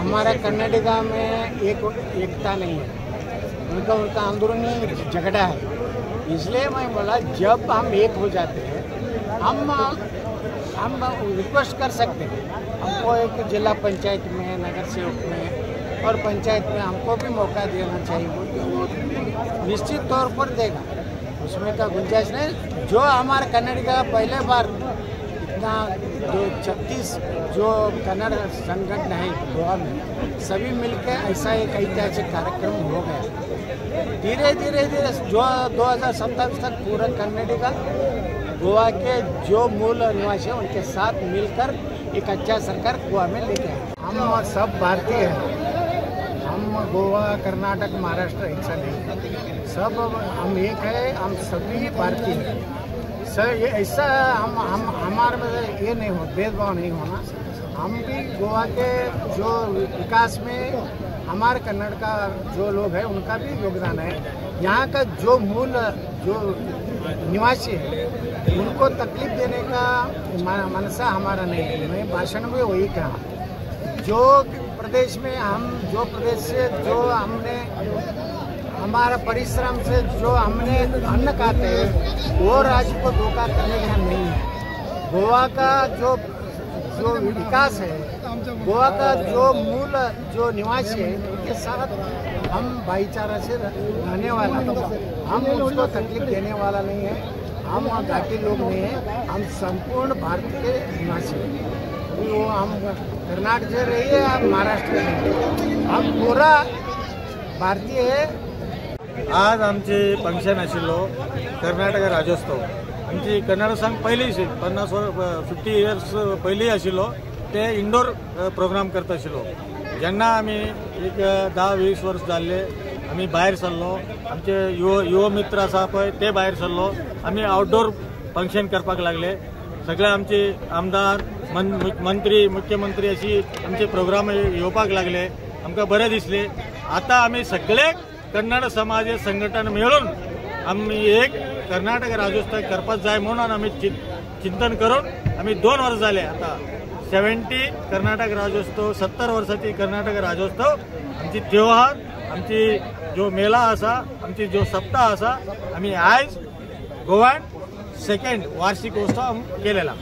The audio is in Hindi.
हमारा कर्नाटका में एकता नहीं है, उनका अंदरूनी झगड़ा है। इसलिए मैं बोला जब हम एक हो जाते हैं हम रिक्वेस्ट कर सकते हैं, हमको एक जिला पंचायत में, नगर सेवक में और पंचायत में हमको भी मौका देना चाहिए, वो निश्चित तौर पर देगा, उसमें का गुंजाइश नहीं। जो हमारे कर्नाटका पहले बार इतना जो 36 जो कन्नड़ संगठन है गोवा में सभी मिलकर ऐसा एक ऐतिहासिक कार्यक्रम हो गया। धीरे धीरे जो 2027 तक पूरा कर्नाटका गोवा के जो मूल निवासी हैं उनके साथ मिलकर एक अच्छा सरकार गोवा में लेके आए। हम सब भारतीय हैं, हम गोवा, कर्नाटक, महाराष्ट्र ऐसा नहीं, सब हम एक है, हम सभी भारतीय हैं सर। ये ऐसा हम हमारे में ये नहीं हो, भेदभाव नहीं होना। हम भी गोवा के जो विकास में हमारे कन्नड़ का जो लोग हैं उनका भी योगदान है। यहाँ का जो मूल जो निवासी है उनको तकलीफ देने का मनसा हमारा नहीं है। मैं भाषण में वही कहा, जो प्रदेश में हम जो प्रदेश से जो हमने हमारा परिश्रम से जो हमने अन्न खाते हैं वो राज्य को धोखा करने का नहीं है। गोवा का जो विकास है, गोवा का जो मूल जो निवासी है उनके साथ हम भाईचारा से रहने वाला, हम उसको तकलीफ देने वाला नहीं है। हम घाटी लोग नहीं हैं, हम संपूर्ण भारत के निवासी हैं। वो हम कर्नाटक से रहिए, हम महाराष्ट्र में, हम पूरा भारतीय है। आज आमचे फंक्शन आशिल्लो कर्नाटक राज्योत्सव। आमची कन्नड सॉंग पहिली 50 इयर्स पहिली आशिल्लो, ते इंडोर प्रोग्राम करता आशिल्लो। जेन्ना आमी एक 10-20 वर्स जाल्ले आमी भायर सरलो, आमचे युवा मित्र आसा पळय ते भायर सरलो, आमी आउटडोर फंक्शन करपाक लागले। सगळे आमचे आमदार, मंत्री, मुख्यमंत्री अशी आमचे प्रोग्राम येवपाक लागले, आमकां बरें दिसले। आता आमी सगळे कन्नड समाज संघटन मिळून आम्ही एक कर्नाटक राज्योत्सव करपाक जाय म्हणून आम्ही चिंतन करून आम्ही 2 वर्ष झाले आता 70 कर्नाटक राज्योत्सव, 70 वर्षाची कर्नाटक राज्योत्सव आमची त्योहार, आमची जो मेला असा, आमची जो सप्ताह असा, आम्ही आज गोवान 2nd वार्षिक उत्सव केलेला।